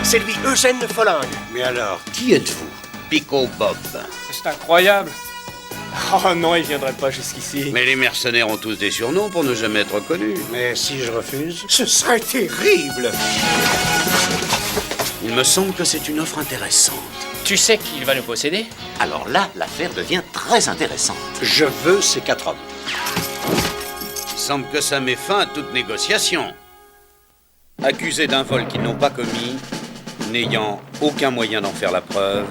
C'est lui, Eugène Folling. Mais alors, qui êtes-vous? Pico Bob. C'est incroyable. Oh non, il viendrait pas jusqu'ici. Mais les mercenaires ont tous des surnoms pour ne jamais être connus. Mais si je refuse? Ce serait terrible. Il me semble que c'est une offre intéressante. Tu sais qu'il va nous posséder? Alors là, l'affaire devient très intéressante. Je veux ces 4 hommes. Il semble que ça met fin à toute négociation. Accusés d'un vol qu'ils n'ont pas commis, n'ayant aucun moyen d'en faire la preuve,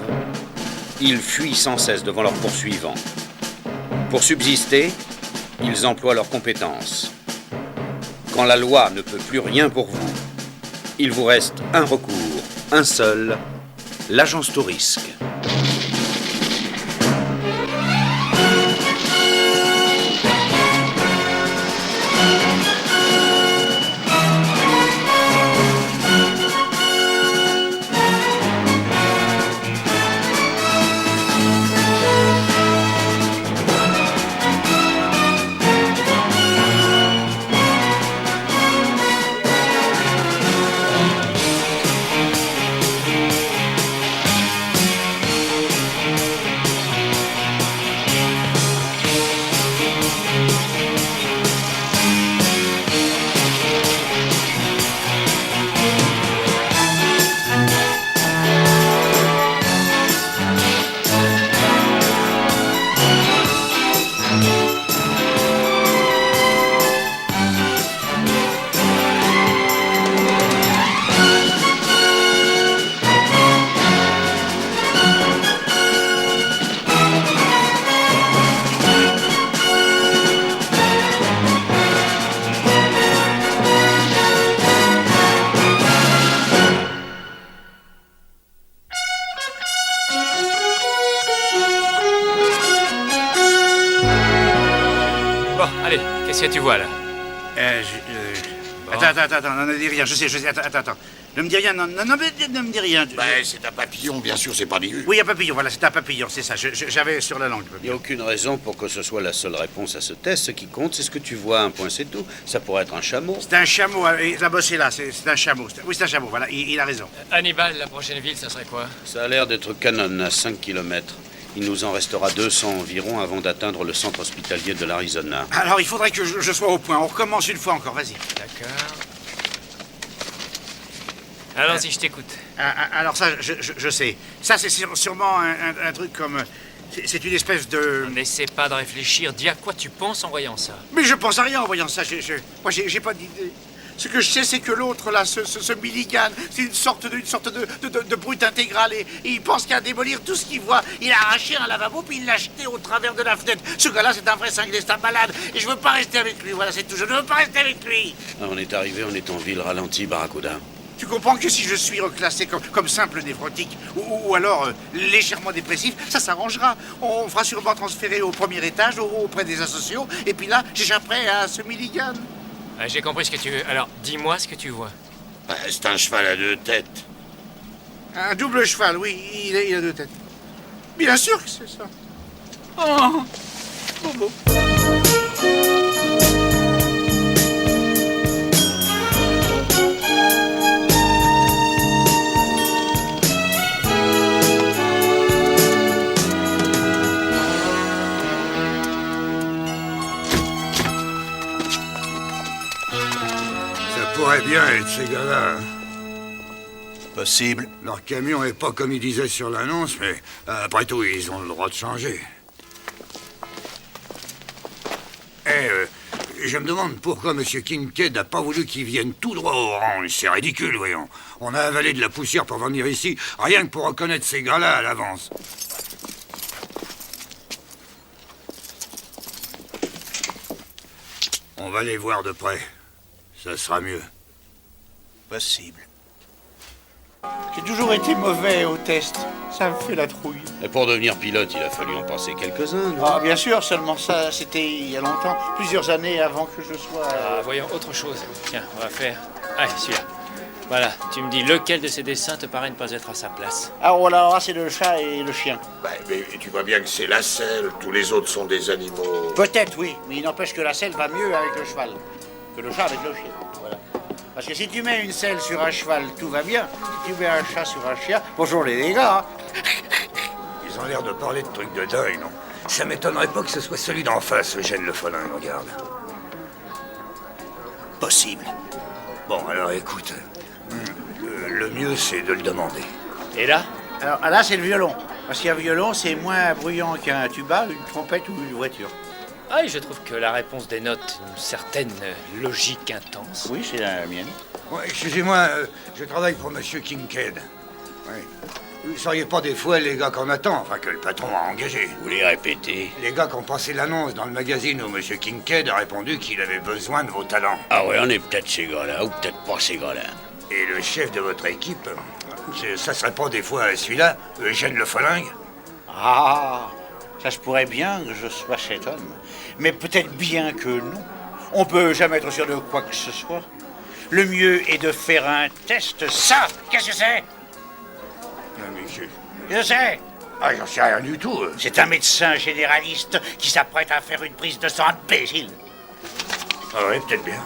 ils fuient sans cesse devant leurs poursuivants. Pour subsister, ils emploient leurs compétences. Quand la loi ne peut plus rien pour vous, il vous reste un recours, un seul, l'agence Tourisque. Bon, allez, qu'est-ce que tu vois là? Attends, ne dis rien, je sais, attends. Ne me dis rien, non, mais ne me dis rien. C'est un papillon, bien sûr, c'est pas des Oui, un papillon, voilà, c'est un papillon, c'est ça, j'avais sur la langue. Il n'y a aucune raison pour que ce soit la seule réponse à ce test. Ce qui compte, c'est ce que tu vois. Un point, c'est tout. Ça pourrait être un chameau. C'est un chameau, là-bas, c'est là, c'est un chameau. Oui, c'est un chameau, voilà, il a raison. Hannibal, la prochaine ville, ça serait quoi? Ça a l'air d'être Cannon, à 5 km. Il nous en restera 200 environ avant d'atteindre le centre hospitalier de l'Arizona. Alors, il faudrait que je sois au point, on recommence une fois encore, vas-y. D'accord. Allons-y, je t'écoute. Alors ça, je sais. Ça, c'est sûrement un truc comme... C'est une espèce de... N'essaie pas de réfléchir, dis à quoi tu penses en voyant ça. Mais je pense à rien en voyant ça, moi, j'ai pas d'idée. Ce que je sais, c'est que l'autre, là, ce Milligan, c'est une sorte de brute intégrale et il pense qu'à démolir tout ce qu'il voit. Il a arraché un lavabo puis il l'a jeté au travers de la fenêtre. Ce gars-là, c'est un vrai cinglé, c'est un malade. Et je veux pas rester avec lui, voilà, c'est tout. Je ne veux pas rester avec lui. On est arrivé, on est en ville ralentie, Barracuda. Tu comprends que si je suis reclassé comme simple névrotique ou alors légèrement dépressif, ça s'arrangera. On fera sûrement transférer au premier étage auprès des asociaux et puis là, j'échapperai à ce Milligan. J'ai compris ce que tu veux. Alors, dis-moi ce que tu vois. C'est un cheval à 2 têtes. Un double cheval, oui, il a 2 têtes. Bien sûr que c'est ça. Oh, Bobo. Ça pourrait bien être ces gars-là. Possible. Leur camion est pas comme ils disaient sur l'annonce, mais après tout, ils ont le droit de changer. Je me demande pourquoi M. Kincaid n'a pas voulu qu'ils viennent tout droit au range. C'est ridicule, voyons. On a avalé de la poussière pour venir ici, rien que pour reconnaître ces gars-là à l'avance. On va les voir de près. Ça sera mieux. Possible. J'ai toujours été mauvais au test. Ça me fait la trouille. Et pour devenir pilote, il a fallu en passer quelques-uns, non? Ah, bien sûr, seulement ça, c'était il y a longtemps. Plusieurs années avant que je sois... Voyons autre chose. Tiens, on va faire... Allez, celui-là. Voilà, tu me dis lequel de ces dessins te paraît ne pas être à sa place. Ah, voilà, c'est le chat et le chien. Mais tu vois bien que c'est la selle. Tous les autres sont des animaux. Peut-être, oui. Mais il n'empêche que la selle va mieux avec le cheval que le chat avec le chien. Voilà. Parce que si tu mets une selle sur un cheval, tout va bien. Si tu mets un chat sur un chien, bonjour les dégâts. Hein. Ils ont l'air de parler de trucs de deuil, non? Ça m'étonnerait pas que ce soit celui d'en face, Eugène Le Folin, regarde. Possible. Bon, alors écoute, le mieux c'est de le demander. Et là? Alors là, c'est le violon. Parce qu'un violon, c'est moins bruyant qu'un tuba, une trompette ou une voiture. Ah, et je trouve que la réponse dénote une certaine logique intense. Oui, c'est la mienne. Ouais, excusez-moi, je travaille pour Monsieur Kincaid. Oui. Vous ne seriez pas des fois les gars qu'on attend, enfin que le patron a engagé? Vous les répétez? Les gars qui ont passé l'annonce dans le magazine où Monsieur Kincaid a répondu qu'il avait besoin de vos talents. Ah ouais, on est peut-être ces gars-là, ou peut-être pas ces gars-là. Et le chef de votre équipe, ça serait pas des fois celui-là, Eugène Le Folin? Ah, ça se pourrait bien que je sois cet homme. Mais peut-être bien que non. On peut jamais être sûr de quoi que ce soit. Le mieux est de faire un test. Ça, qu'est-ce que c'est? Je sais. Ah, j'en sais rien du tout. C'est un médecin généraliste qui s'apprête à faire une prise de sang imbécile. Ah oui, peut-être bien.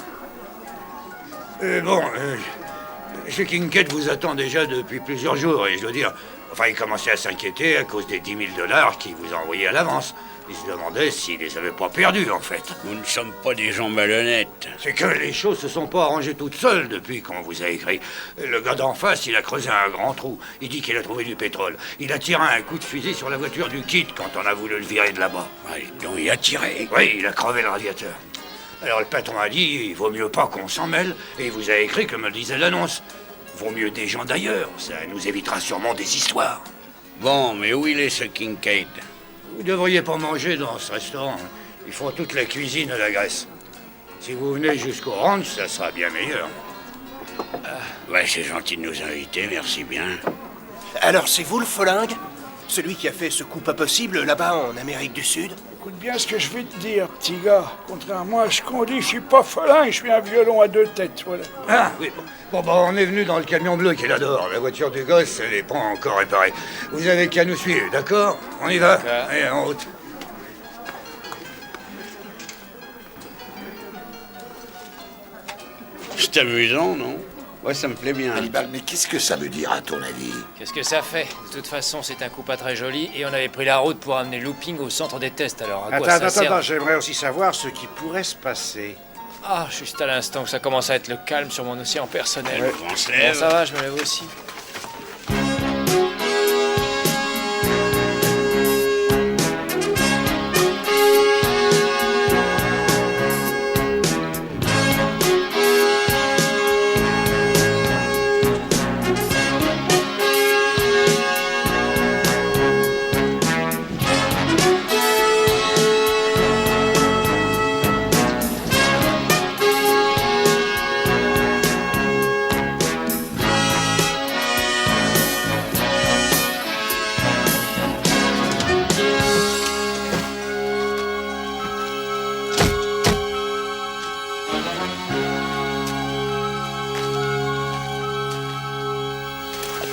Monsieur Kincaid vous attend déjà depuis plusieurs jours, et je dois dire, enfin, il commençait à s'inquiéter à cause des 10 000 $ qu'il vous a envoyés à l'avance. Il se demandait s'il les avait pas perdus, en fait. Nous ne sommes pas des gens malhonnêtes. C'est que les choses se sont pas arrangées toutes seules depuis qu'on vous a écrit. Le gars d'en face, il a creusé un grand trou. Il dit qu'il a trouvé du pétrole. Il a tiré un coup de fusil sur la voiture du kit quand on a voulu le virer de là-bas. Ouais, donc il a tiré. Oui, il a crevé le radiateur. Alors le patron a dit, il vaut mieux pas qu'on s'en mêle, et il vous a écrit comme le disait l'annonce. Vaut mieux des gens d'ailleurs, ça nous évitera sûrement des histoires. Bon, mais où il est ce Kincaid? Vous devriez pas manger dans ce restaurant. Ils font toute la cuisine à la graisse. Si vous venez jusqu'au ranch, ça sera bien meilleur. Ouais, c'est gentil de nous inviter, merci bien. Alors c'est vous le Folingue? Celui qui a fait ce coup pas possible là-bas en Amérique du Sud? Écoute bien ce que je vais te dire, petit gars. Contrairement à ce qu'on dit, je suis pas Folin, je suis un violon à 2 têtes, voilà. Ah, oui, bon, on est venu dans le camion bleu qui est là dehors. La voiture du gosse, elle n'est pas encore réparée. Vous avez qu'à nous suivre, d'accord? On y va? Allez, en route. C'est amusant, non? Ouais, ça me plaît bien. Hannibal, mais qu'est-ce que ça veut dire à ton avis? Qu'est-ce que ça fait? De toute façon, c'est un coup pas très joli et on avait pris la route pour amener Looping au centre des tests, alors à quoi ça sert? Attends, j'aimerais aussi savoir ce qui pourrait se passer. Ah, juste à l'instant que ça commence à être le calme sur mon océan personnel. On se Bon, lève. ça va, je me lève aussi.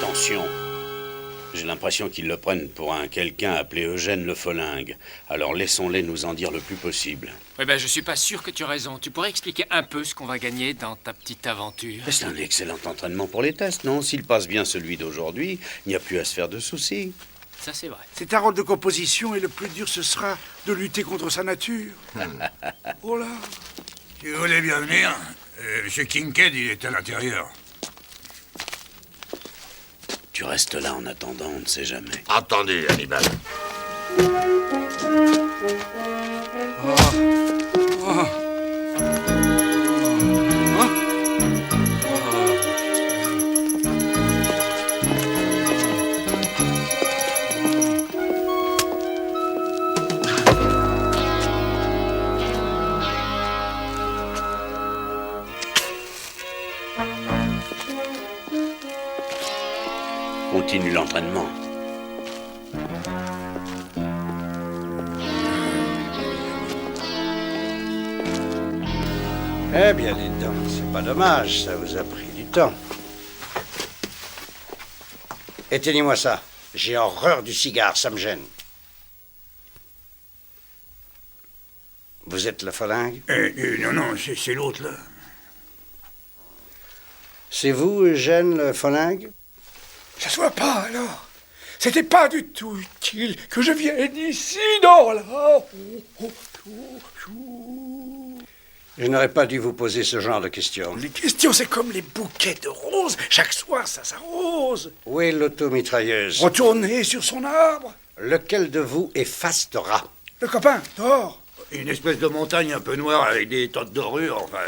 Attention. J'ai l'impression qu'ils le prennent pour un quelqu'un appelé Eugène Le Folingue. Alors laissons-les nous en dire le plus possible. Oui, ben je suis pas sûr que tu as raison. Tu pourrais expliquer un peu ce qu'on va gagner dans ta petite aventure? C'est un excellent entraînement pour les tests, non? S'il passe bien celui d'aujourd'hui, il n'y a plus à se faire de soucis. Ça, c'est vrai. C'est un rôle de composition et le plus dur, ce sera de lutter contre sa nature. Oh là! Si vous voulez bien venir, Monsieur Kincaid, il est à l'intérieur. Tu restes là en attendant, on ne sait jamais. Entendu, Hannibal. Continue l'entraînement. Eh bien, dites donc, c'est pas dommage, ça vous a pris du temps. Éteignez-moi ça. J'ai horreur du cigare, ça me gêne. Vous êtes le Folingue? Non, c'est l'autre, là. C'est vous, Eugène Le Folingue? Ça se voit pas, alors. C'était pas du tout utile que je vienne ici, non, là. Je n'aurais pas dû vous poser ce genre de questions. Les questions, c'est comme les bouquets de roses. Chaque soir, ça s'arrose. Où est l'automitrailleuse? Retournez sur son arbre. Lequel de vous est face de rat? Le copain, dehors. Une espèce de montagne un peu noire avec des tas de dorures, enfin...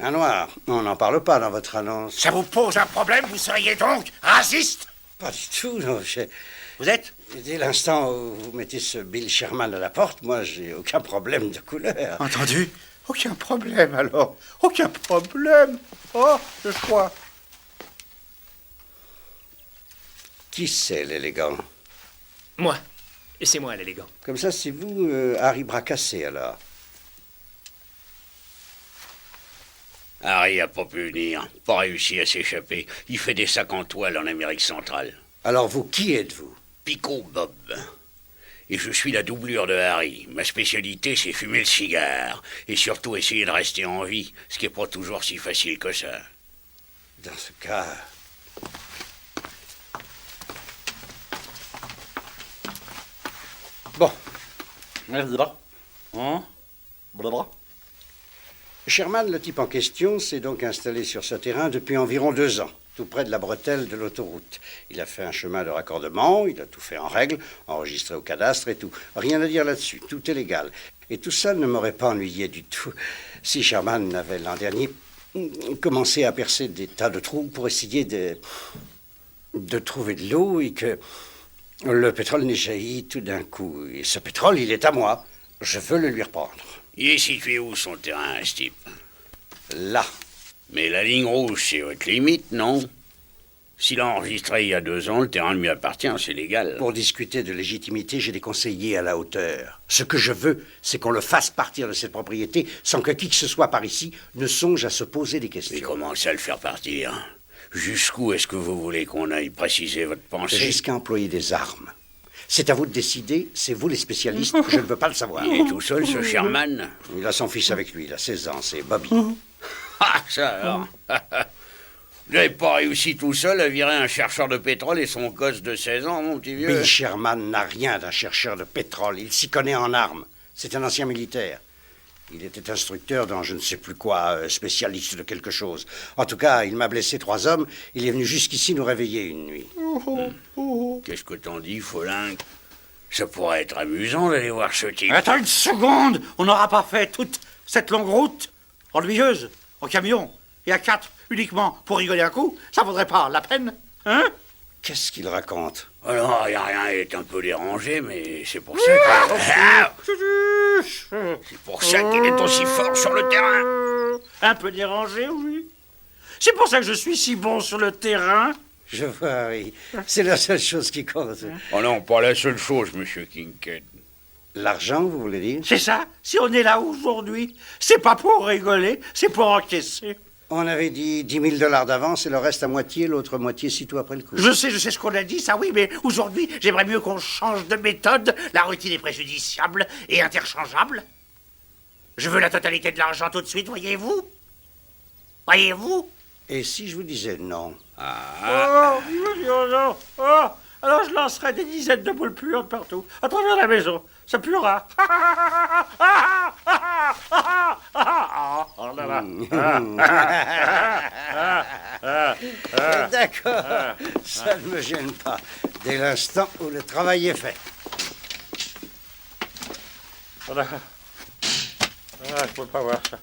Un noir. On n'en parle pas dans votre annonce. Ça vous pose un problème? Vous seriez donc raciste? Pas du tout, non. Vous êtes? Dès l'instant où vous mettez ce Bill Sherman à la porte, moi, j'ai aucun problème de couleur. Entendu? Aucun problème, alors. Aucun problème. Oh, je crois. Qui c'est, l'élégant? Moi. Et c'est moi, l'élégant. Comme ça, c'est vous, Harry Bracassé, alors. Harry a pas pu venir, pas réussi à s'échapper. Il fait des sacs en toile en Amérique centrale. Alors vous, qui êtes-vous? Pico Bob. Et je suis la doublure de Harry. Ma spécialité, c'est fumer le cigare. Et surtout essayer de rester en vie, ce qui est pas toujours si facile que ça. Dans ce cas... Bon. Sherman, le type en question, s'est donc installé sur ce terrain depuis environ 2 ans, tout près de la bretelle de l'autoroute. Il a fait un chemin de raccordement, il a tout fait en règle, enregistré au cadastre et tout. Rien à dire là-dessus, tout est légal. Et tout ça ne m'aurait pas ennuyé du tout si Sherman n'avait l'an dernier commencé à percer des tas de trous pour essayer de trouver de l'eau et que le pétrole n'ait jailli tout d'un coup. Et ce pétrole, il est à moi. Je veux le lui reprendre. Il est situé où, son terrain, ce type? Là. Mais la ligne rouge, c'est votre limite, non? S'il a enregistré il y a 2 ans, le terrain lui appartient, c'est légal. Pour discuter de légitimité, j'ai des conseillers à la hauteur. Ce que je veux, c'est qu'on le fasse partir de cette propriété sans que qui que ce soit par ici ne songe à se poser des questions. Mais comment ça le faire partir? Jusqu'où est-ce que vous voulez qu'on aille préciser votre pensée? Jusqu'à employer des armes. C'est à vous de décider, c'est vous les spécialistes, je ne veux pas le savoir. Il est tout seul, ce Sherman? Il a son fils avec lui, il a 16 ans, c'est Bobby. Ah, ça alors. Vous n'avez pas réussi tout seul à virer un chercheur de pétrole et son gosse de 16 ans, mon petit vieux? Bill Sherman n'a rien d'un chercheur de pétrole, il s'y connaît en armes. C'est un ancien militaire. Il était instructeur dans je ne sais plus quoi, spécialiste de quelque chose. En tout cas, il m'a blessé 3 hommes. Il est venu jusqu'ici nous réveiller une nuit. Qu'est-ce que t'en dis, Folingue? Ça pourrait être amusant d'aller voir ce type. Attends une seconde. On n'aura pas fait toute cette longue route ennuyeuse, en camion, et à 4 uniquement pour rigoler un coup. Ça vaudrait pas la peine, hein? Qu'est-ce qu'il raconte? Alors, il est un peu dérangé, mais c'est pour ça c'est pour ça qu'il est aussi fort sur le terrain. Un peu dérangé, oui. C'est pour ça que je suis si bon sur le terrain. Je vois, Harry. C'est la seule chose qui compte. Oh non, pas la seule chose, monsieur Kincaid. L'argent, vous voulez dire? C'est ça. Si on est là aujourd'hui, c'est pas pour rigoler, c'est pour encaisser. On avait dit 10 000 $ d'avance et le reste à moitié, l'autre moitié sitôt après le coup. Je sais ce qu'on a dit, ça oui, mais aujourd'hui, j'aimerais mieux qu'on change de méthode. La routine est préjudiciable et interchangeable. Je veux la totalité de l'argent tout de suite, voyez-vous? Voyez-vous? Et si je vous disais non? Oh, non. Oh, alors je lancerai des dizaines de boules puantes partout, à travers la maison. Ça puera. Oh là là. D'accord, ça ne me gêne pas, dès l'instant où le travail est fait. Voilà. Ah, je peux pas voir ça.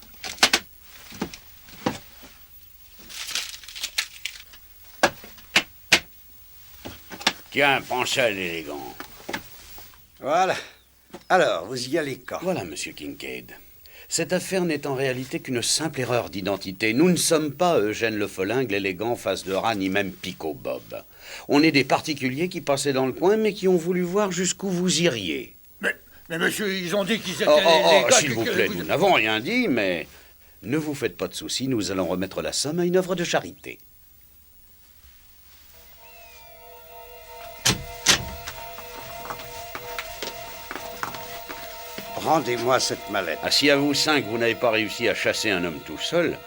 Tiens, prends ça, l'élégant. Voilà. Alors, vous y allez quand? Voilà, monsieur Kincaid. Cette affaire n'est en réalité qu'une simple erreur d'identité. Nous ne sommes pas Eugène Le Folingue, l'élégant face de rat, ni même Pico Bob. On est des particuliers qui passaient dans le coin, mais qui ont voulu voir jusqu'où vous iriez. Mais monsieur, ils ont dit qu'ils étaient Oh, les gars s'il vous plaît, nous n'avons rien dit, mais ne vous faites pas de soucis, nous allons remettre la somme à une œuvre de charité. Rendez-moi cette mallette. Ah, si à vous 5, vous n'avez pas réussi à chasser un homme tout seul,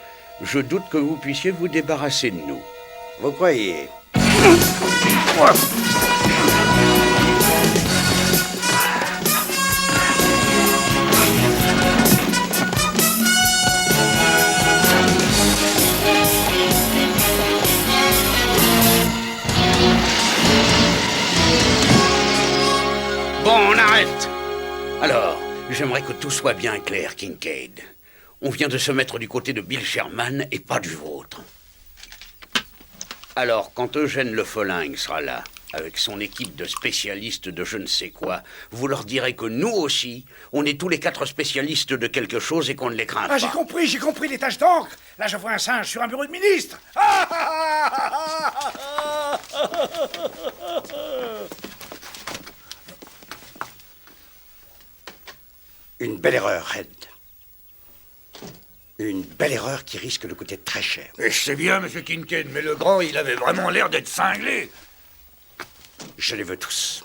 je doute que vous puissiez vous débarrasser de nous. Vous croyez? Bon, on arrête. Alors, j'aimerais que tout soit bien clair, Kincaid. On vient de se mettre du côté de Bill Sherman et pas du vôtre. Alors, quand Eugène Le Folingue sera là, avec son équipe de spécialistes de je ne sais quoi, vous leur direz que nous aussi, on est tous les 4 spécialistes de quelque chose et qu'on ne les craint pas. Ah, j'ai compris les taches d'encre. Là, je vois un singe sur un bureau de ministre. Une belle erreur, Red. Une belle erreur qui risque de coûter très cher. Je sais bien, monsieur Kincaid, mais le grand, il avait vraiment l'air d'être cinglé. Je les veux tous.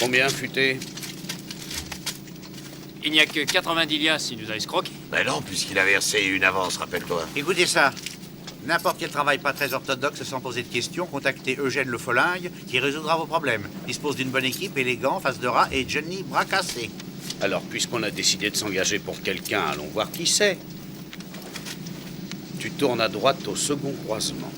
Combien, Futé? Il n'y a que 90 liasses s'il nous a escroqué. Ben non, puisqu'il a versé une avance, rappelle-toi. Écoutez ça. N'importe quel travail pas très orthodoxe sans poser de questions, contactez Eugène Le Folingue qui résoudra vos problèmes. Dispose d'une bonne équipe, élégant, face de rat et Johnny bras cassés. Alors, puisqu'on a décidé de s'engager pour quelqu'un, allons voir qui c'est. Tu tournes à droite au second croisement.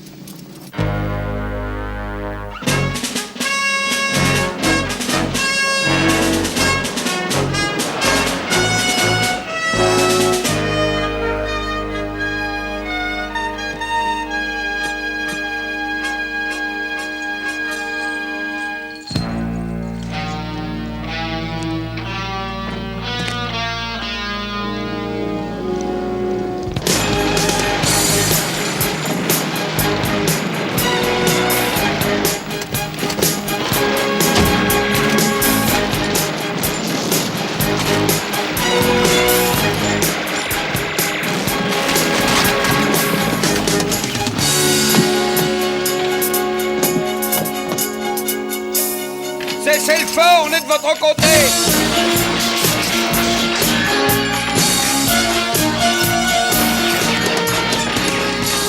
Cessez le feu, on est de votre côté!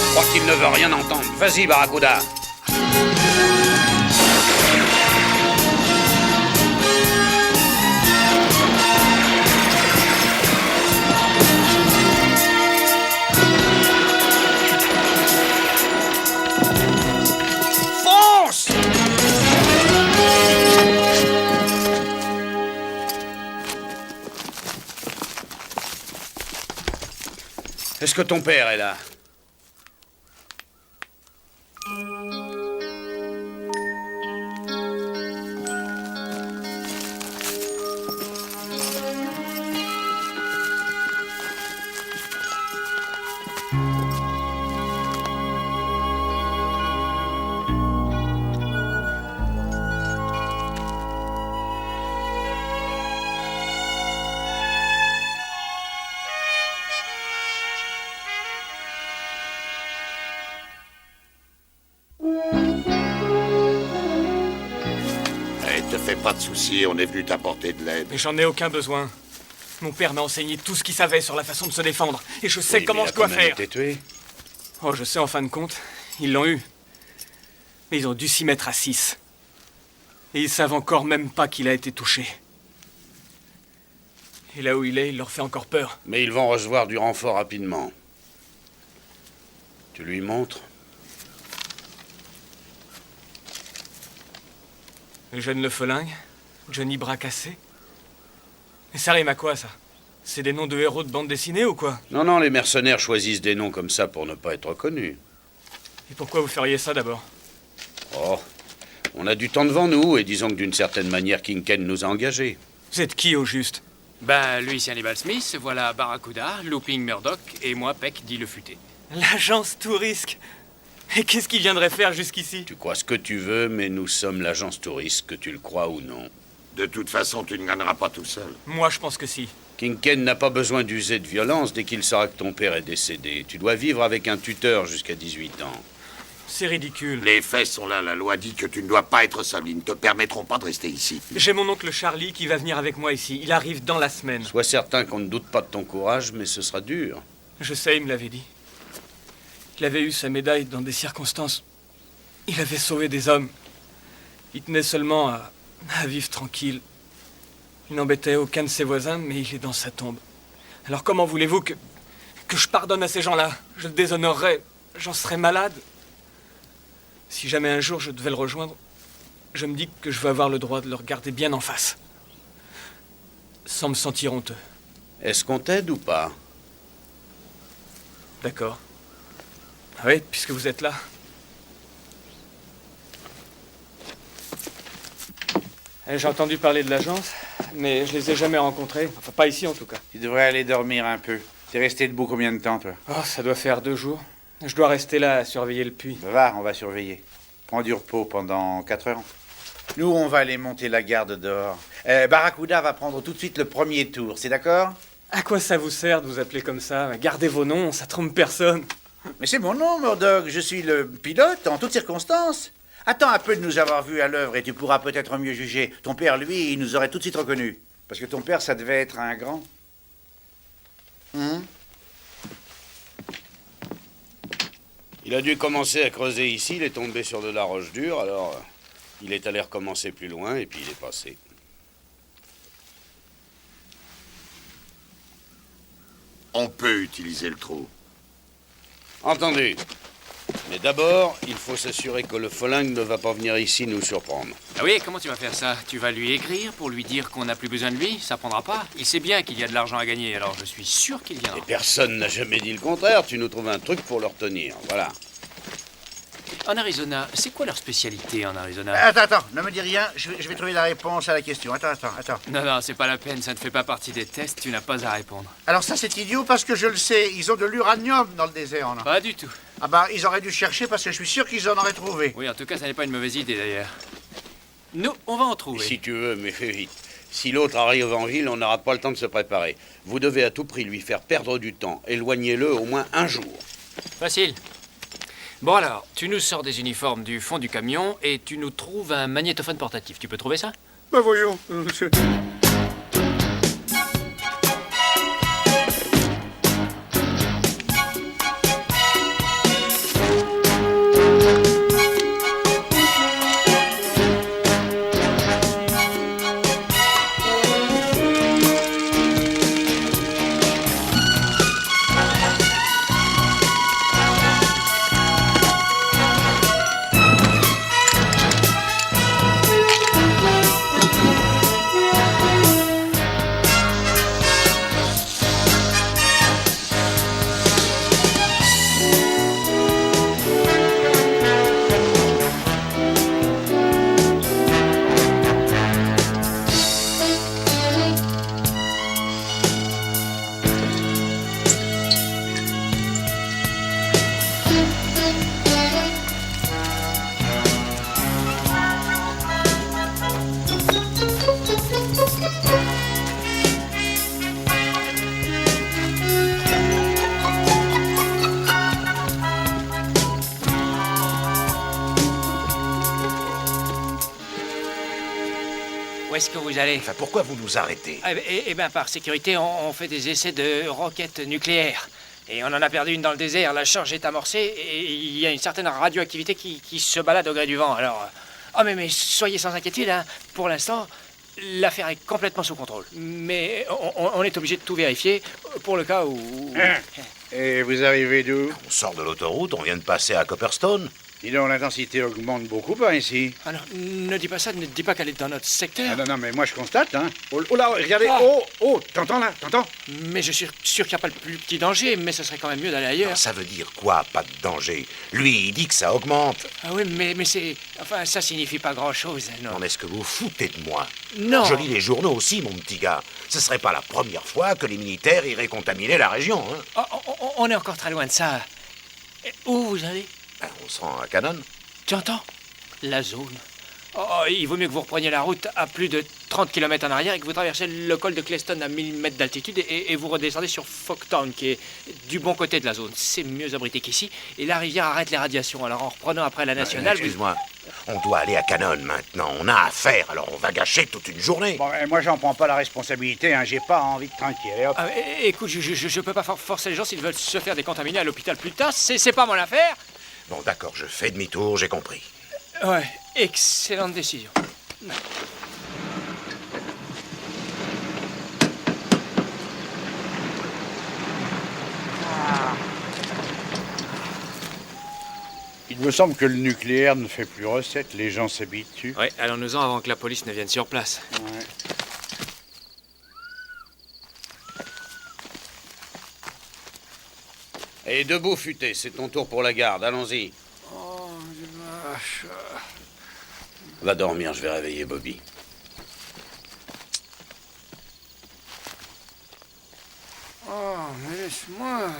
Je crois qu'il ne veut rien entendre. Vas-y, Barracuda. Fonce! Est-ce que ton père est là? Te fais pas de soucis, on est venu t'apporter de l'aide. Mais j'en ai aucun besoin. Mon père m'a enseigné tout ce qu'il savait sur la façon de se défendre. Et je sais comment je dois faire. Il a tué. Oh, je sais en fin de compte. Ils l'ont eu. Mais ils ont dû s'y mettre à 6. Et ils savent encore même pas qu'il a été touché. Et là où il est, il leur fait encore peur. Mais ils vont recevoir du renfort rapidement. Tu lui montres? Eugène Le Folingue, Johnny bras cassés. Mais ça rime à quoi, ça? C'est des noms de héros de bande dessinée ou quoi? Non, non, les mercenaires choisissent des noms comme ça pour ne pas être reconnus. Et pourquoi vous feriez ça d'abord? Oh, on a du temps devant nous et disons que d'une certaine manière, Kincaid nous a engagés. Vous êtes qui au juste? Ben, lui, c'est Hannibal Smith, voilà Barracuda, Looping Murdoch, et moi, Peck, dit le futé. L'agence Tourisque. Et qu'est-ce qu'il viendrait faire jusqu'ici? Tu crois ce que tu veux, mais nous sommes l'agence touriste, que tu le crois ou non. De toute façon, tu ne gagneras pas tout seul. Moi, je pense que si. Kincaid n'a pas besoin d'user de violence dès qu'il saura que ton père est décédé. Tu dois vivre avec un tuteur jusqu'à 18 ans. C'est ridicule. Les faits sont là, la loi dit que tu ne dois pas être seul. Ils ne te permettront pas de rester ici. J'ai mon oncle Charlie qui va venir avec moi ici. Il arrive dans la semaine. Sois certain qu'on ne doute pas de ton courage, mais ce sera dur. Je sais, il me l'avait dit. Il avait eu sa médaille dans des circonstances. Il avait sauvé des hommes. Il tenait seulement à vivre tranquille. Il n'embêtait aucun de ses voisins, mais il est dans sa tombe. Alors comment voulez-vous que je pardonne à ces gens-là? Je le déshonorerais. J'en serais malade. Si jamais un jour je devais le rejoindre, je me dis que je veux avoir le droit de le regarder bien en face. Sans me sentir honteux. Est-ce qu'on t'aide ou pas? D'accord. Ah oui, puisque vous êtes là. J'ai entendu parler de l'agence, mais je les ai jamais rencontrés. Enfin, pas ici en tout cas. Tu devrais aller dormir un peu. T'es resté debout combien de temps, toi? Oh, ça doit faire 2 jours. Je dois rester là à surveiller le puits. Va, on va surveiller. Prends du repos pendant 4 heures. Nous, on va aller monter la garde dehors. Barracuda va prendre tout de suite le premier tour, c'est d'accord? À quoi ça vous sert de vous appeler comme ça? Gardez vos noms, ça trompe personne. Mais c'est mon nom, Murdoch. Je suis le pilote en toutes circonstances. Attends un peu de nous avoir vus à l'œuvre et tu pourras peut-être mieux juger. Ton père, lui, il nous aurait tout de suite reconnus. Parce que ton père, ça devait être un grand. Il a dû commencer à creuser ici, il est tombé sur de la roche dure, alors il est allé recommencer plus loin et puis il est passé. On peut utiliser le trou. Entendu. Mais d'abord, il faut s'assurer que le folingue ne va pas venir ici nous surprendre. Ah oui, comment tu vas faire ça? Tu vas lui écrire pour lui dire qu'on n'a plus besoin de lui? Ça prendra pas. Il sait bien qu'il y a de l'argent à gagner, alors je suis sûr qu'il viendra. Et personne n'a jamais dit le contraire, tu nous trouves un truc pour le retenir, voilà. En Arizona, c'est quoi leur spécialité en Arizona? Attends, ne me dis rien, je vais trouver la réponse à la question. Attends. Non, c'est pas la peine, ça ne fait pas partie des tests, tu n'as pas à répondre. Alors ça, c'est idiot parce que je le sais, ils ont de l'uranium dans le désert, non? Pas du tout. Ah bah, ils auraient dû chercher parce que je suis sûr qu'ils en auraient trouvé. Oui, en tout cas, ça n'est pas une mauvaise idée d'ailleurs. Nous, on va en trouver. Si tu veux, mais fais vite. Si l'autre arrive en ville, on n'aura pas le temps de se préparer. Vous devez à tout prix lui faire perdre du temps. Éloignez-le au moins 1 jour. Facile. Bon alors, tu nous sors des uniformes du fond du camion et tu nous trouves un magnétophone portatif. Tu peux trouver ça? Bah voyons, monsieur. Où est-ce que vous allez? Enfin, pourquoi vous nous arrêtez? Eh bien, par sécurité, on fait des essais de roquettes nucléaires. Et on en a perdu une dans le désert. La charge est amorcée et il y a une certaine radioactivité qui se balade au gré du vent. Alors... Ah, mais soyez sans inquiétude, hein. Pour l'instant, l'affaire est complètement sous contrôle. Mais on est obligé de tout vérifier pour le cas où... Et vous arrivez d'où? On sort de l'autoroute, on vient de passer à Copperstone. Dis donc, l'intensité augmente beaucoup par ici. Ah non, ne dis pas ça, ne dis pas qu'elle est dans notre secteur. Ah non, mais moi je constate, hein. Oh là, regardez, t'entends là, t'entends? Mais je suis sûr qu'il n'y a pas le plus petit danger, mais ce serait quand même mieux d'aller ailleurs. Alors, ça veut dire quoi, pas de danger? Lui, il dit que ça augmente. Ah oui, mais c'est... Enfin, ça signifie pas grand-chose, non. Non, est-ce que vous foutez de moi? Non. Je lis les journaux aussi, mon petit gars. Ce serait pas la première fois que les militaires iraient contaminer la région, hein. On est encore très loin de ça. Où vous allez? On se rend à Cannon. Tu entends? La zone. Oh, il vaut mieux que vous repreniez la route à plus de 30 km en arrière et que vous traversez le col de Cleston à 1000 mètres d'altitude et vous redescendez sur Fogtown, qui est du bon côté de la zone. C'est mieux abrité qu'ici. Et la rivière arrête les radiations. Alors en reprenant après la nationale... Excuse-moi, on doit aller à Cannon maintenant. On a affaire, alors on va gâcher toute une journée. Bon, et moi, j'en prends pas la responsabilité, hein. J'ai pas envie de trinquer. Allez, hop. Ah, écoute, je peux pas forcer les gens s'ils veulent se faire décontaminer à l'hôpital plus tard. C'est pas mon affaire. Bon, d'accord, je fais demi-tour, j'ai compris. Ouais, excellente décision. Il me semble que le nucléaire ne fait plus recette, les gens s'habituent. Ouais, allons-nous-en avant que la police ne vienne sur place. Ouais. Et debout, futé, c'est ton tour pour la garde, allons-y. Oh, vache. Va dormir, je vais réveiller Bobby. Oh, mais laisse-moi.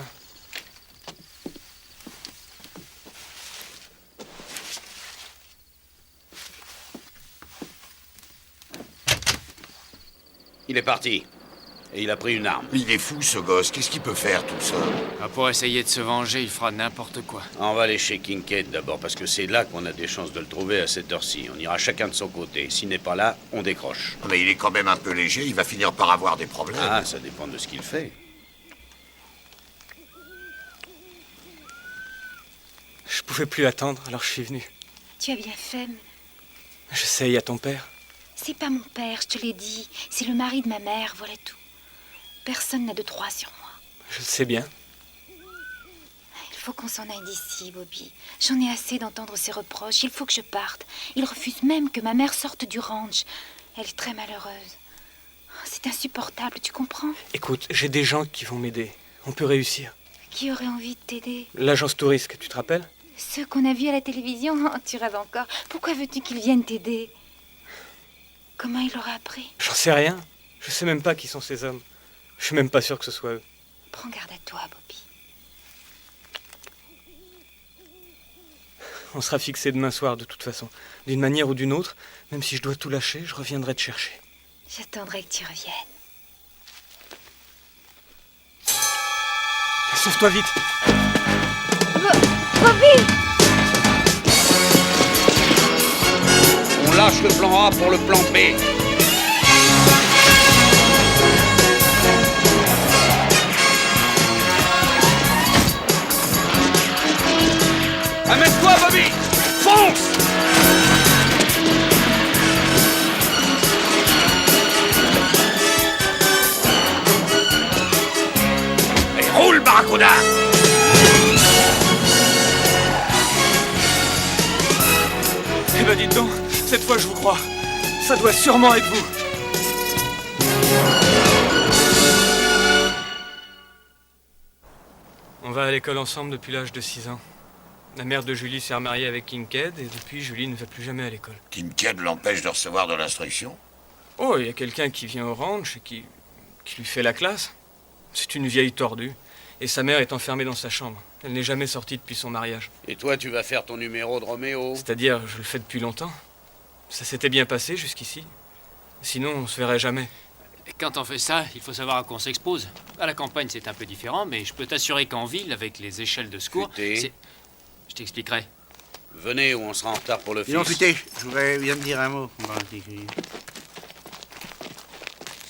Il est parti. Et il a pris une arme. Il est fou, ce gosse. Qu'est-ce qu'il peut faire, tout ça? Pour essayer de se venger, il fera n'importe quoi. On va aller chez Kincaid d'abord, parce que c'est là qu'on a des chances de le trouver à cette heure-ci. On ira chacun de son côté. S'il n'est pas là, on décroche. Mais il est quand même un peu léger, il va finir par avoir des problèmes. Ah, ça dépend de ce qu'il fait. Je pouvais plus attendre, alors je suis venu. Tu as bien fait, mais Je sais, il y a ton père. c'est pas mon père, je te l'ai dit. C'est le mari de ma mère, voilà tout. Personne n'a de droit sur moi. Je le sais bien. Il faut qu'on s'en aille d'ici, Bobby. J'en ai assez d'entendre ces reproches. Il faut que je parte. Il refuse même que ma mère sorte du ranch. Elle est très malheureuse. C'est insupportable, tu comprends? Écoute, j'ai des gens qui vont m'aider. On peut réussir. Qui aurait envie de t'aider? L'agence Tourisque, tu te rappelles? Ceux qu'on a vus à la télévision. Oh, tu rêves encore. Pourquoi veux-tu qu'ils viennent t'aider? Comment il l'aura appris? J'en sais rien. Je sais même pas qui sont ces hommes. Je suis même pas sûr que ce soit eux. Prends garde à toi, Bobby. On sera fixé demain soir, de toute façon. D'une manière ou d'une autre, même si je dois tout lâcher, je reviendrai te chercher. J'attendrai que tu reviennes. Sauve-toi vite! Bobby! On lâche le plan A pour le plan B. Amène-toi, Bobby! Fonce! Et roule, Barracuda! Eh ben dites donc, cette fois je vous crois. Ça doit sûrement être vous. On va à l'école ensemble depuis l'âge de 6 ans. La mère de Julie s'est remariée avec Kincaid et depuis Julie ne va plus jamais à l'école. Kincaid l'empêche de recevoir de l'instruction? Oh, il y a quelqu'un qui vient au ranch et qui lui fait la classe. C'est une vieille tordue. Et sa mère est enfermée dans sa chambre. Elle n'est jamais sortie depuis son mariage. Et toi, tu vas faire ton numéro de Roméo? C'est-à-dire, je le fais depuis longtemps. Ça s'était bien passé jusqu'ici. Sinon, on se verrait jamais. Et quand on fait ça, il faut savoir à quoi on s'expose. À la campagne, c'est un peu différent, mais je peux t'assurer qu'en ville, avec les échelles de secours, c'est... Je t'expliquerai. Venez ou on sera en retard pour le Dis donc, fils. Futé, je voudrais bien te dire un mot.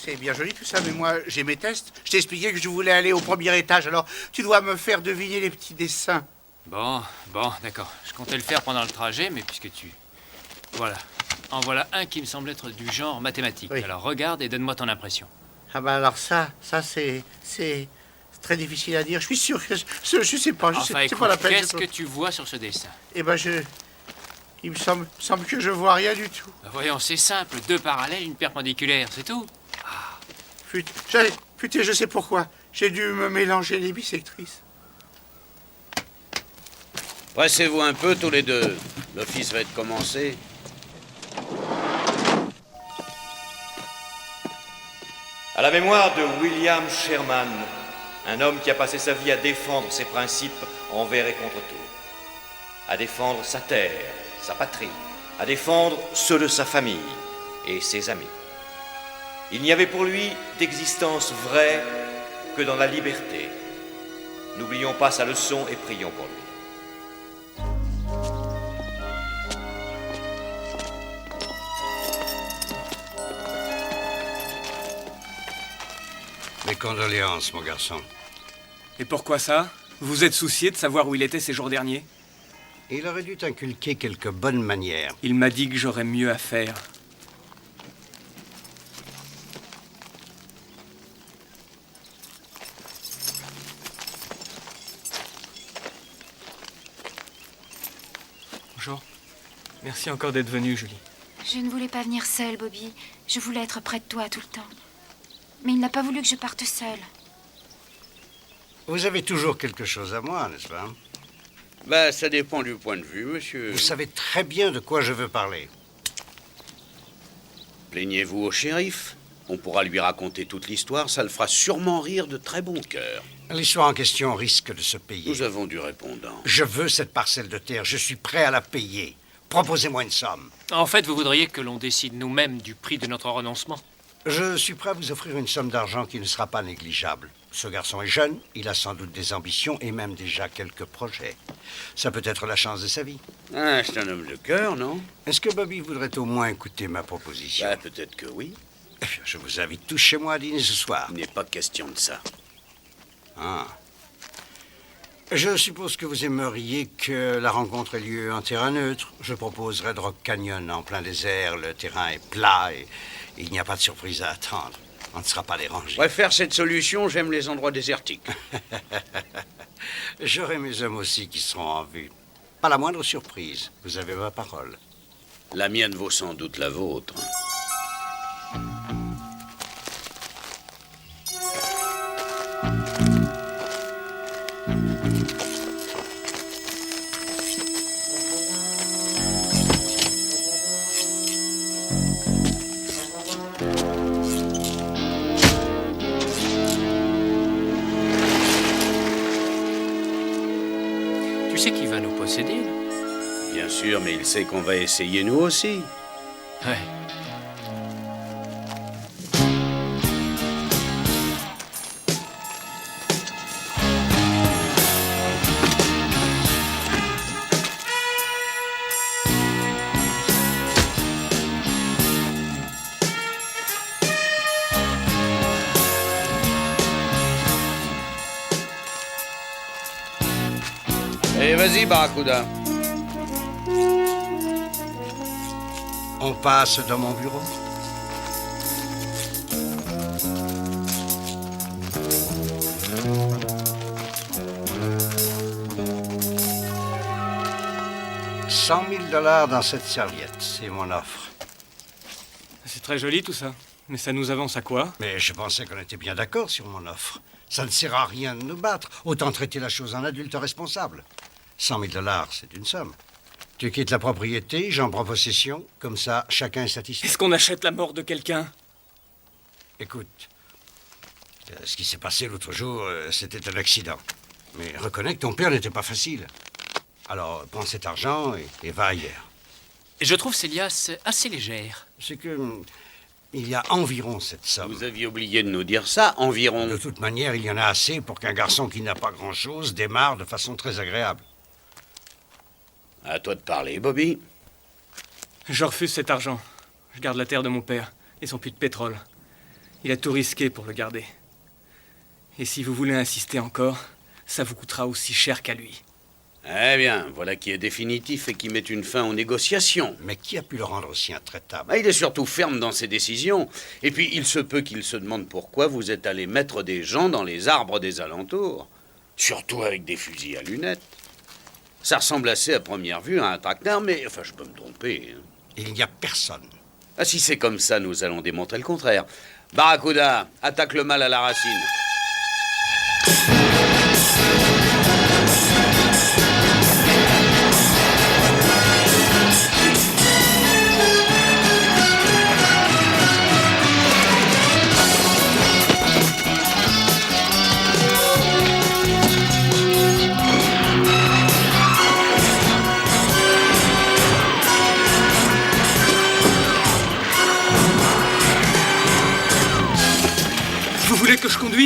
C'est bien joli tout ça, mais moi, j'ai mes tests. Je t'ai expliqué que je voulais aller au premier étage, alors tu dois me faire deviner les petits dessins. Bon, d'accord. Je comptais le faire pendant le trajet, mais puisque tu... Voilà. En voilà un qui me semble être du genre mathématique. Oui. Alors regarde et donne-moi ton impression. Ah bah alors ça c'est très difficile à dire. Je suis sûr que je sais pas, Enfin, c'est écoute, pas la peine. qu'est-ce que tu vois sur ce dessin? Eh ben il me semble que je vois rien du tout. Bah voyons, c'est simple. 2 parallèles, une perpendiculaire, c'est tout. Putain, je sais pourquoi. J'ai dû me mélanger les bissectrices. Pressez-vous un peu tous les deux. L'office va être commencé. À la mémoire de William Sherman, un homme qui a passé sa vie à défendre ses principes envers et contre tout, à défendre sa terre, sa patrie, à défendre ceux de sa famille et ses amis. Il n'y avait pour lui d'existence vraie que dans la liberté. N'oublions pas sa leçon et prions pour lui. Mes condoléances, mon garçon. Et pourquoi ça? Vous vous êtes soucié de savoir où il était ces jours derniers? Il aurait dû t'inculquer quelques bonnes manières. Il m'a dit que j'aurais mieux à faire. Bonjour. Merci encore d'être venu, Julie. Je ne voulais pas venir seule, Bobby. Je voulais être près de toi tout le temps. Mais il n'a pas voulu que je parte seule. Vous avez toujours quelque chose à moi, n'est-ce pas? Ben, ça dépend du point de vue, monsieur. Vous savez très bien de quoi je veux parler. Plaignez-vous au shérif. On pourra lui raconter toute l'histoire, ça le fera sûrement rire de très bon cœur. L'histoire en question risque de se payer. Nous avons du répondant. Je veux cette parcelle de terre, je suis prêt à la payer. Proposez-moi une somme. En fait, vous voudriez que l'on décide nous-mêmes du prix de notre renoncement? Je suis prêt à vous offrir une somme d'argent qui ne sera pas négligeable. Ce garçon est jeune, il a sans doute des ambitions et même déjà quelques projets. Ça peut être la chance de sa vie. Ah, c'est un homme de cœur, non? Est-ce que Bobby voudrait au moins écouter ma proposition? Ben, peut-être que oui. Eh bien, je vous invite tous chez moi à dîner ce soir. Il n'est pas question de ça. Ah. Je suppose que vous aimeriez que la rencontre ait lieu en terrain neutre. Je propose Red Rock Canyon en plein désert. Le terrain est plat et il n'y a pas de surprise à attendre. On ne sera pas dérangé. Je préfère cette solution, j'aime les endroits désertiques. J'aurai mes hommes aussi qui seront en vue. Pas la moindre surprise, vous avez ma parole. La mienne vaut sans doute la vôtre. Tu sais qu'il va nous posséder, là? Bien sûr, mais il sait qu'on va essayer nous aussi. Ouais. Allez, vas-y, Barracuda. On passe dans mon bureau. $100 000 dans cette serviette, c'est mon offre. C'est très joli tout ça. Mais ça nous avance à quoi? Mais je pensais qu'on était bien d'accord sur mon offre. Ça ne sert à rien de nous battre. Autant traiter la chose en adulte responsable. $100 000, c'est une somme. Tu quittes la propriété, j'en prends possession. Comme ça, chacun est satisfait. Est-ce qu'on achète la mort de quelqu'un? Écoute, ce qui s'est passé l'autre jour, c'était un accident. Mais reconnais que ton père n'était pas facile. Alors, prends cet argent et va ailleurs. Je trouve ces liasses assez légères. C'est que... il y a environ cette somme. Vous aviez oublié de nous dire ça, environ. De toute manière, il y en a assez pour qu'un garçon qui n'a pas grand-chose démarre de façon très agréable. À toi de parler, Bobby. Je refuse cet argent. Je garde la terre de mon père et son puits de pétrole. Il a tout risqué pour le garder. Et si vous voulez insister encore, ça vous coûtera aussi cher qu'à lui. Eh bien, voilà qui est définitif et qui met une fin aux négociations. Mais qui a pu le rendre aussi intraitable? Ah, il est surtout ferme dans ses décisions. Et puis, il se peut qu'il se demande pourquoi vous êtes allé mettre des gens dans les arbres des alentours. Surtout avec des fusils à lunettes. Ça ressemble assez à première vue à un traquenard, mais... enfin, je peux me tromper. Il n'y a personne. Ah, si c'est comme ça, nous allons démontrer le contraire. Barracuda, attaque le mal à la racine.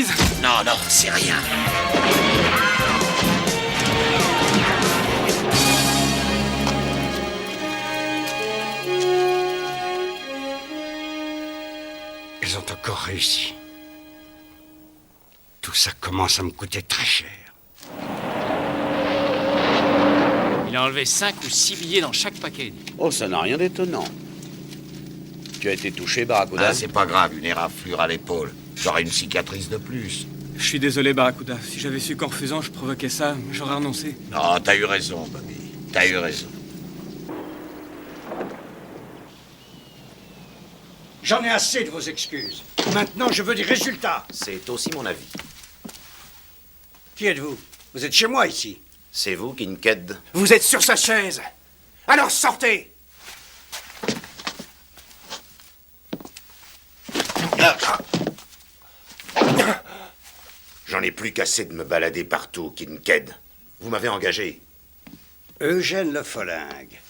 surprise. Non, non, c'est rien. Ils ont encore réussi. Tout ça commence à me coûter très cher. Il a enlevé 5 ou 6 billets dans chaque paquet. Oh, ça n'a rien d'étonnant. Tu as été touché, Barracuda? Ah, c'est pas grave, une éraflure à l'épaule. J'aurai une cicatrice de plus. Je suis désolé, Barracuda. Si j'avais su qu'en refusant, je provoquais ça, j'aurais renoncé. Non, t'as eu raison, Bobby. T'as eu raison. J'en ai assez de vos excuses. Maintenant, je veux des résultats. C'est aussi mon avis. Qui êtes-vous? Vous êtes chez moi, ici. C'est vous, Kincaid? Vous êtes sur sa chaise. Alors sortez. J'en ai plus qu'assez de me balader partout, Kincaid. Vous m'avez engagé. Eugène Le Follingue.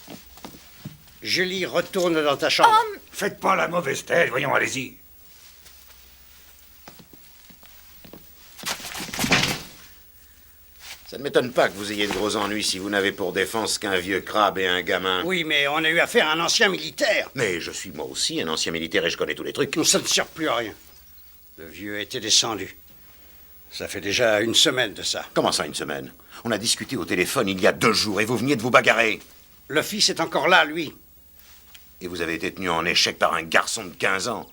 Julie, retourne dans ta chambre. Faites pas la mauvaise tête, voyons, allez-y. Ça ne m'étonne pas que vous ayez de gros ennuis si vous n'avez pour défense qu'un vieux crabe et un gamin. Oui, mais on a eu affaire à un ancien militaire. Mais je suis moi aussi un ancien militaire et je connais tous les trucs. Ça ne sert plus à rien. Le vieux était descendu. Ça fait déjà une semaine de ça. Comment ça, une semaine? On a discuté au téléphone il y a 2 jours et vous veniez de vous bagarrer. Le fils est encore là, lui. Et vous avez été tenu en échec par un garçon de 15 ans.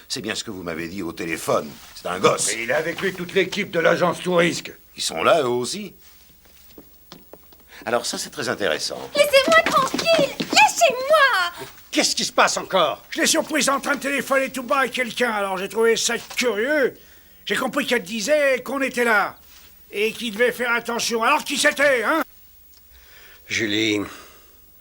C'est bien ce que vous m'avez dit au téléphone. C'est un gosse. Et il est avec lui toute l'équipe de l'agence Tourisque. Ils sont là, eux aussi. Alors ça, c'est très intéressant. Laissez-moi tranquille! Lâchez-moi! Qu'est-ce qui se passe encore? Je l'ai surprise en train de téléphoner tout bas à quelqu'un, alors j'ai trouvé ça curieux. J'ai compris qu'elle disait qu'on était là. Et qu'il devait faire attention. Alors qui c'était, hein? Julie.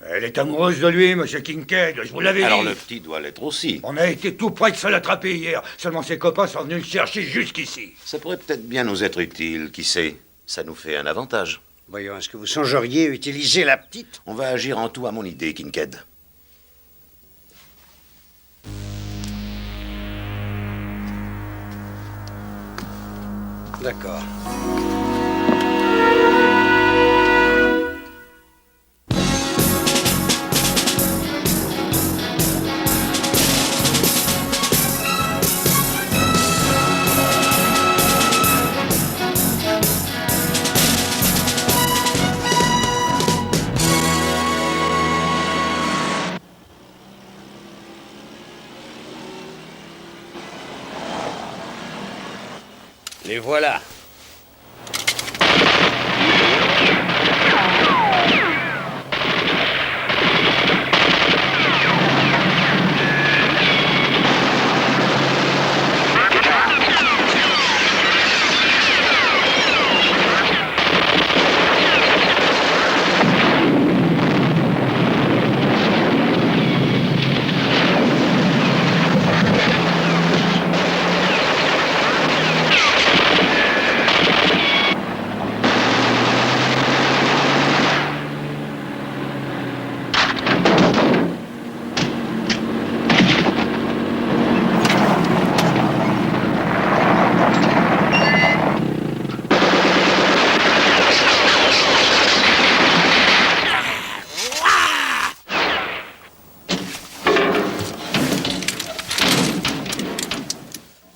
Elle est amoureuse de lui, monsieur Kincaid, je vous l'avais dit. Alors le petit doit l'être aussi. On a été tout près de se l'attraper hier. Seulement ses copains sont venus le chercher jusqu'ici. Ça pourrait peut-être bien nous être utile, qui sait. Ça nous fait un avantage. Voyons, est-ce que vous songeriez utiliser la petite? On va agir en tout à mon idée, Kincaid. D'accord. Les voilà.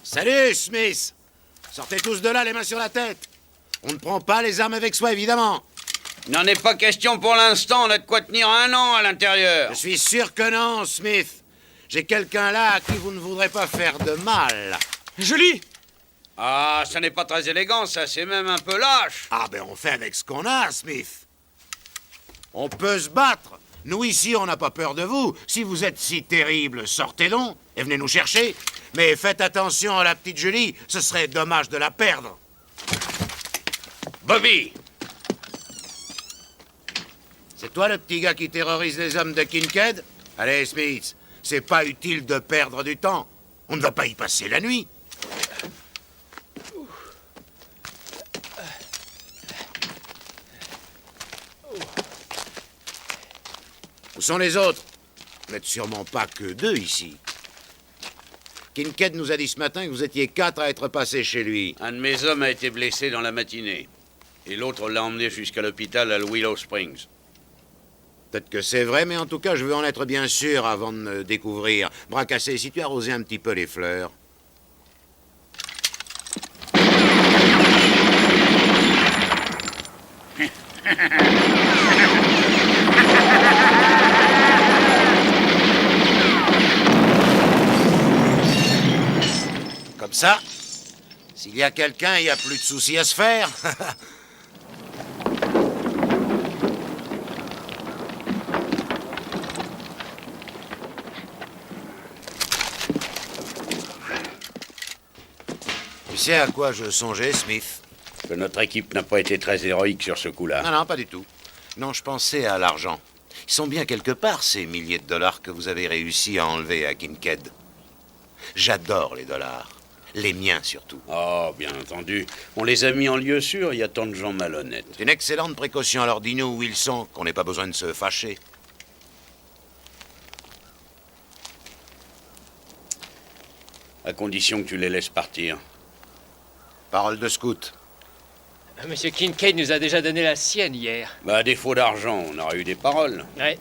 Salut, Smith! Sortez tous de là, les mains sur la tête. On ne prend pas les armes avec soi, évidemment. Il n'en est pas question pour l'instant, on a de quoi tenir 1 an à l'intérieur. Je suis sûr que non, Smith. J'ai quelqu'un là à qui vous ne voudrez pas faire de mal. Julie! Ah, ça n'est pas très élégant, ça, c'est même un peu lâche. Ah, ben on fait avec ce qu'on a, Smith. On peut se battre. Nous, ici, on n'a pas peur de vous. Si vous êtes si terrible, sortez donc et venez nous chercher. Mais faites attention à la petite Julie, ce serait dommage de la perdre. Bobby! C'est toi le petit gars qui terrorise les hommes de Kincaid? Allez, Smith, c'est pas utile de perdre du temps. On ne va pas y passer la nuit. Où sont les autres? Vous n'êtes sûrement pas que 2 ici. Kincaid nous a dit ce matin que vous étiez 4 à être passés chez lui. Un de mes hommes a été blessé dans la matinée. Et l'autre l'a emmené jusqu'à l'hôpital à Willow Springs. Peut-être que c'est vrai, mais en tout cas, je veux en être bien sûr avant de me découvrir. Bras cassé, si tu arrosais un petit peu les fleurs. Comme ça, s'il y a quelqu'un, il n'y a plus de soucis à se faire. Tu sais à quoi je songeais, Smith? Que notre équipe n'a pas été très héroïque sur ce coup-là. Non, pas du tout. Non, je pensais à l'argent. Ils sont bien quelque part, ces milliers de dollars que vous avez réussi à enlever à Kincaid. J'adore les dollars. Les miens, surtout. Oh, bien entendu. On les a mis en lieu sûr, il y a tant de gens malhonnêtes. C'est une excellente précaution. Alors dis-nous où ils sont, qu'on n'ait pas besoin de se fâcher. À condition que tu les laisses partir. Parole de scout. Monsieur Kincaid nous a déjà donné la sienne hier. Bah, à défaut d'argent, on aurait eu des paroles. Ouais.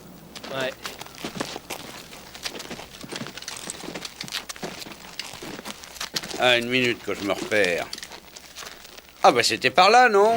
Ah, une minute que je me repère. Ah, bah, c'était par là, non?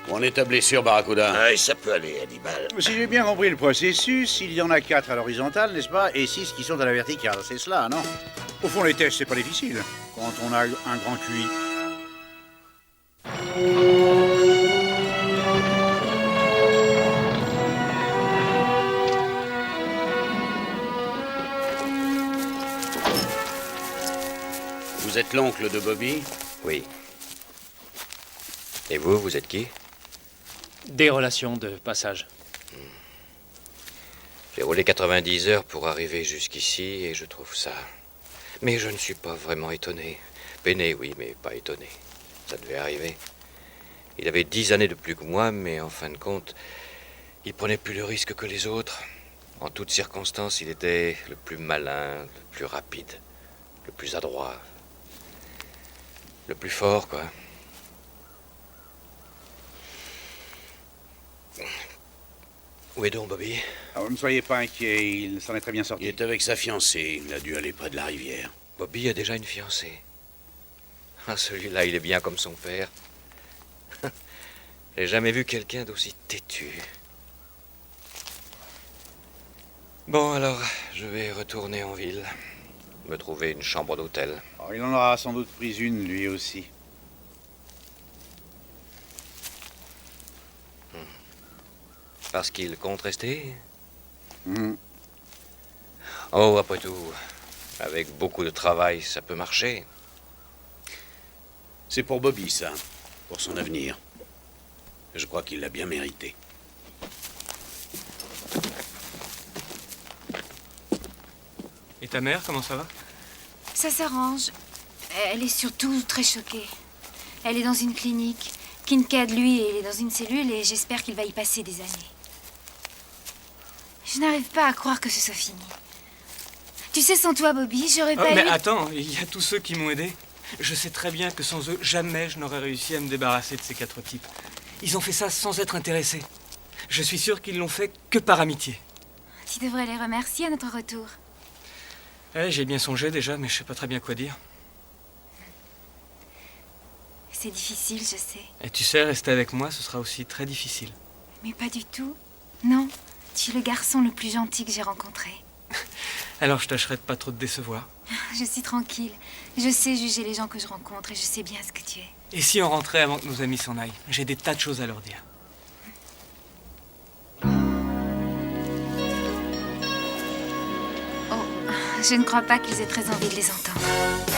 On est ta blessure, Barracuda. Ah, ça peut aller, Hannibal. Si j'ai bien compris le processus, il y en a 4 à l'horizontale, n'est-ce pas? Et 6 qui sont à la verticale, c'est cela, non? Au fond, les tests, c'est pas difficile, quand on a un grand QI. Vous êtes l'oncle de Bobby? Oui. Et vous, vous êtes qui? Des relations de passage. J'ai roulé 90 heures pour arriver jusqu'ici et je trouve ça. Mais je ne suis pas vraiment étonné. Peiné, oui, mais pas étonné. Ça devait arriver. Il avait 10 années de plus que moi, mais en fin de compte, il prenait plus de risques que les autres. En toutes circonstances, il était le plus malin, le plus rapide, le plus adroit, le plus fort, quoi. Où est donc Bobby? Alors, ne soyez pas inquiet, il s'en est très bien sorti. Il est avec sa fiancée. Il a dû aller près de la rivière. Bobby a déjà une fiancée. Ah, celui-là, il est bien comme son père. J'ai jamais vu quelqu'un d'aussi têtu. Bon, alors, je vais retourner en ville. Me trouver une chambre d'hôtel. Alors, il en aura sans doute pris une, lui aussi. Parce qu'il compte rester? Oh, après tout, avec beaucoup de travail, ça peut marcher. C'est pour Bobby, ça. Pour son avenir. Je crois qu'il l'a bien mérité. Et ta mère, comment ça va? Ça s'arrange. Elle est surtout très choquée. Elle est dans une clinique. Kincaid, lui, il est dans une cellule et j'espère qu'il va y passer des années. Je n'arrive pas à croire que ce soit fini. Tu sais, sans toi, Bobby, j'aurais pas Mais eu... attends, il y a tous ceux qui m'ont aidé. Je sais très bien que sans eux, jamais je n'aurais réussi à me débarrasser de ces 4 types. Ils ont fait ça sans être intéressés. Je suis sûr qu'ils l'ont fait que par amitié. Tu devrais les remercier à notre retour. J'ai bien songé déjà, mais je sais pas très bien quoi dire. c'est difficile, je sais. Et tu sais, rester avec moi, ce sera aussi très difficile. Mais pas du tout. Non, tu es le garçon le plus gentil que j'ai rencontré. Alors je tâcherai de pas trop te décevoir. Je suis tranquille. Je sais juger les gens que je rencontre et je sais bien ce que tu es. Et si on rentrait avant que nos amis s'en aillent? J'ai des tas de choses à leur dire. Oh, je ne crois pas qu'ils aient très envie de les entendre.